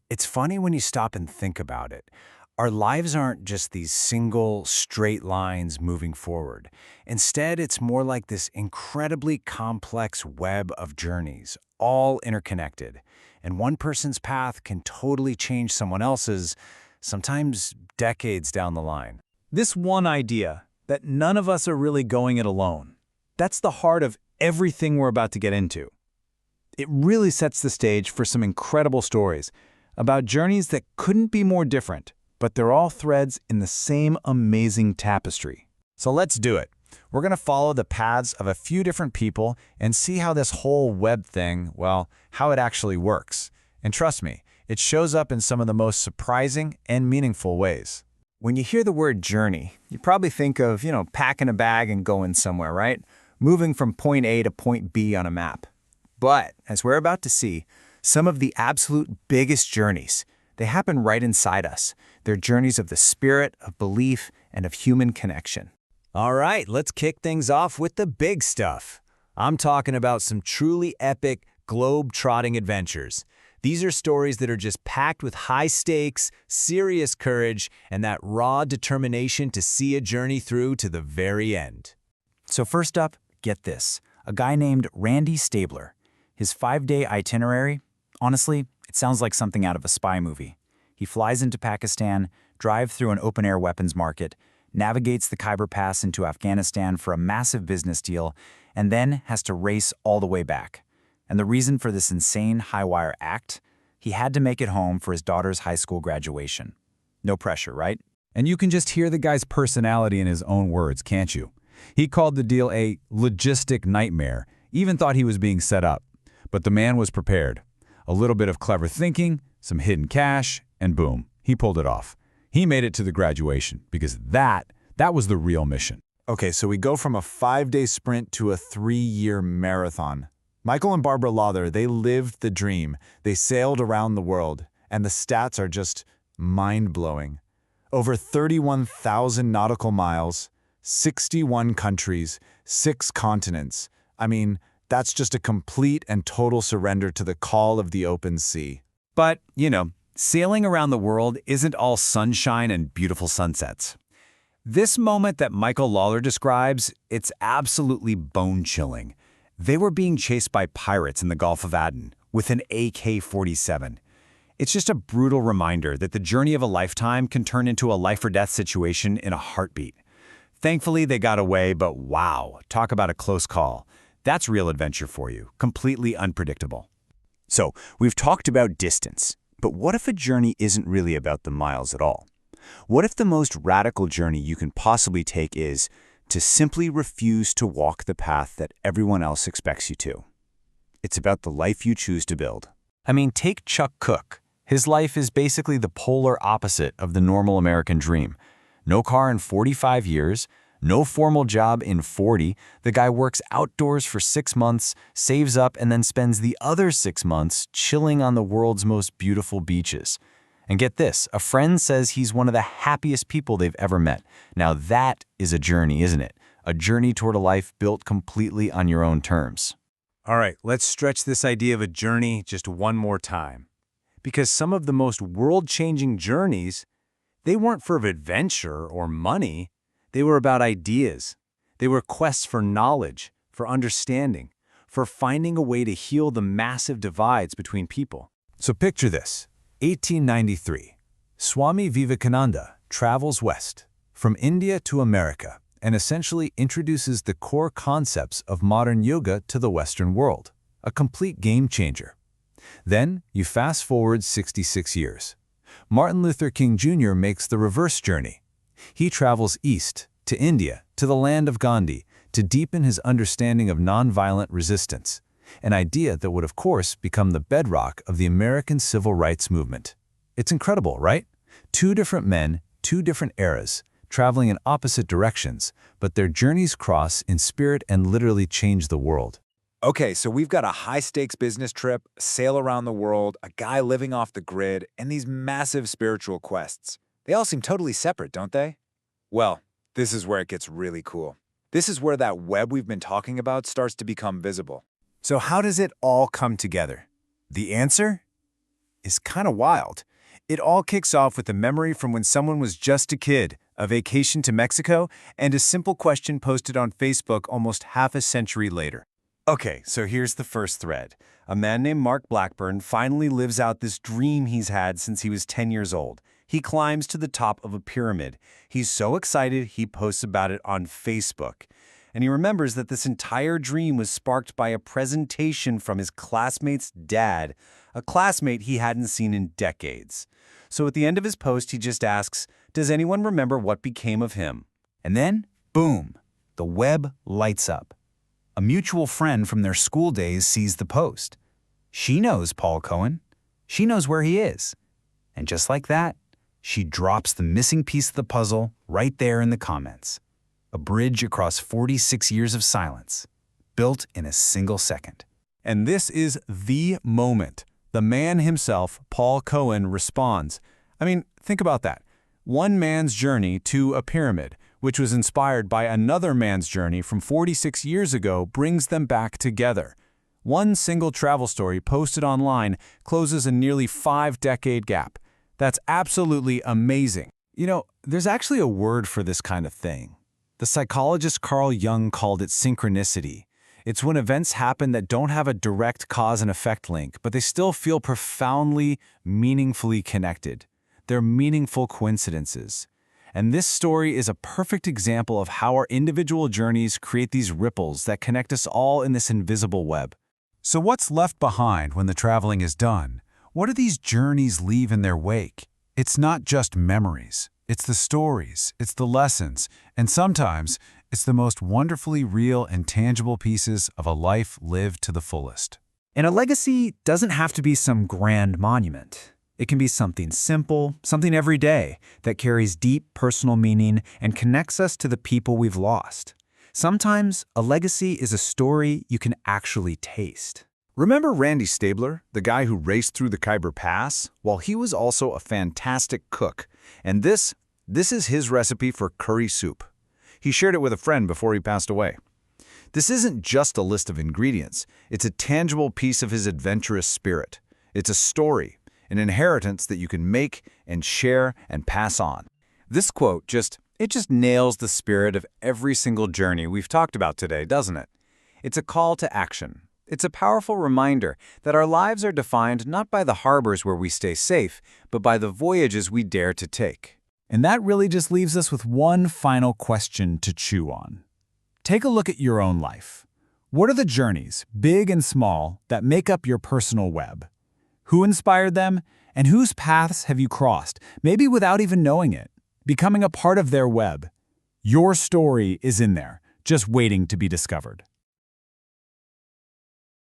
It's funny when you stop and think about it. Our lives aren't just these single, straight lines moving forward. Instead, it's more like this incredibly complex web of journeys, all interconnected. And one person's path can totally change someone else's, sometimes decades down the line. This one idea, that none of us are really going it alone, that's the heart of everything we're about to get into. It really sets the stage for some incredible stories about journeys that couldn't be more different, but they're all threads in the same amazing tapestry. So let's do it. We're going to follow the paths of a few different people and see how this whole web thing, well, how it actually works. And trust me, it shows up in some of the most surprising and meaningful ways. When you hear the word journey, you probably think of, packing a bag and going somewhere, right? Moving from point A to point B on a map. But, as we're about to see, some of the absolute biggest journeys, they happen right inside us. They're journeys of the spirit, of belief, and of human connection. All right, let's kick things off with the big stuff. I'm talking about some truly epic, globe-trotting adventures. These are stories that are just packed with high stakes, serious courage, and that raw determination to see a journey through to the very end. So first up, get this, a guy named Randy Stabler. His 5-day itinerary, honestly, it sounds like something out of a spy movie. He flies into Pakistan, drives through an open-air weapons market, navigates the Khyber Pass into Afghanistan for a massive business deal, and then has to race all the way back. And the reason for this insane high-wire act? He had to make it home for his daughter's high school graduation. No pressure, right? And you can just hear the guy's personality in his own words, can't you? He called the deal a logistic nightmare, even thought he was being set up. But the man was prepared. A little bit of clever thinking, some hidden cash, and boom, he pulled it off. He made it to the graduation because that was the real mission. Okay, so we go from a 5-day sprint to a 3-year marathon. Michael and Barbara Lawler, they lived the dream. They sailed around the world, and the stats are just mind-blowing. Over 31,000 nautical miles, 61 countries, 6 continents. I mean, that's just a complete and total surrender to the call of the open sea. But, sailing around the world isn't all sunshine and beautiful sunsets. This moment that Michael Lawler describes, it's absolutely bone-chilling. They were being chased by pirates in the Gulf of Aden with an AK-47. It's just a brutal reminder that the journey of a lifetime can turn into a life-or-death situation in a heartbeat. Thankfully, they got away, but wow, talk about a close call. That's real adventure for you, completely unpredictable. So, we've talked about distance, but what if a journey isn't really about the miles at all? What if the most radical journey you can possibly take is to simply refuse to walk the path that everyone else expects you to? It's about the life you choose to build. I mean, take Chuck Cook. His life is basically the polar opposite of the normal American dream. No car in 45 years, no formal job in 40. The guy works outdoors for 6 months, saves up, and then spends the other 6 months chilling on the world's most beautiful beaches. And get this, a friend says he's one of the happiest people they've ever met. Now that is a journey, isn't it? A journey toward a life built completely on your own terms. All right, let's stretch this idea of a journey just one more time. Because some of the most world-changing journeys, they weren't for adventure or money. They were about ideas. They were quests for knowledge, for understanding, for finding a way to heal the massive divides between people. So picture this, 1893. Swami Vivekananda travels west, from India to America, and essentially introduces the core concepts of modern yoga to the Western world, a complete game changer. Then you fast forward 66 years. Martin Luther King Jr. makes the reverse journey. He travels east, to India, to the land of Gandhi, to deepen his understanding of nonviolent resistance, an idea that would, of course, become the bedrock of the American civil rights movement. It's incredible, right? 2 different men, 2 different eras, traveling in opposite directions, but their journeys cross in spirit and literally change the world. Okay, so we've got a high-stakes business trip, a sail around the world, a guy living off the grid, and these massive spiritual quests. They all seem totally separate, don't they? Well, this is where it gets really cool. This is where that web we've been talking about starts to become visible. So how does it all come together? The answer? is kind of wild. It all kicks off with a memory from when someone was just a kid, a vacation to Mexico, and a simple question posted on Facebook almost half a century later. Okay, so here's the first thread. A man named Mark Blackburn finally lives out this dream he's had since he was 10 years old. He climbs to the top of a pyramid. He's so excited, he posts about it on Facebook. And he remembers that this entire dream was sparked by a presentation from his classmate's dad, a classmate he hadn't seen in decades. So at the end of his post, he just asks, does anyone remember what became of him? And then, boom, the web lights up. A mutual friend from their school days sees the post. She knows Paul Cohen. She knows where he is. And just like that, she drops the missing piece of the puzzle right there in the comments. A bridge across 46 years of silence, built in a single second. And this is the moment. The man himself, Paul Cohen, responds. I mean, think about that. One man's journey to a pyramid, which was inspired by another man's journey from 46 years ago, brings them back together. One single travel story posted online closes a nearly 5-decade gap. That's absolutely amazing. You know, there's actually a word for this kind of thing. The psychologist Carl Jung called it synchronicity. It's when events happen that don't have a direct cause and effect link, but they still feel profoundly, meaningfully connected. They're meaningful coincidences. And this story is a perfect example of how our individual journeys create these ripples that connect us all in this invisible web. So what's left behind when the traveling is done? What do these journeys leave in their wake? It's not just memories. It's the stories, it's the lessons, and sometimes it's the most wonderfully real and tangible pieces of a life lived to the fullest. And a legacy doesn't have to be some grand monument. It can be something simple, something every day that carries deep personal meaning and connects us to the people we've lost. Sometimes a legacy is a story you can actually taste. Remember Randy Stabler, the guy who raced through the Khyber Pass? Well, he was also a fantastic cook. And this is his recipe for curry soup. He shared it with a friend before he passed away. This isn't just a list of ingredients. It's a tangible piece of his adventurous spirit. It's a story, an inheritance that you can make and share and pass on. This quote just nails the spirit of every single journey we've talked about today, doesn't it? It's a call to action. It's a powerful reminder that our lives are defined not by the harbors where we stay safe, but by the voyages we dare to take. And that really just leaves us with one final question to chew on. Take a look at your own life. What are the journeys, big and small, that make up your personal web? Who inspired them, and whose paths have you crossed, maybe without even knowing it, becoming a part of their web? Your story is in there, just waiting to be discovered.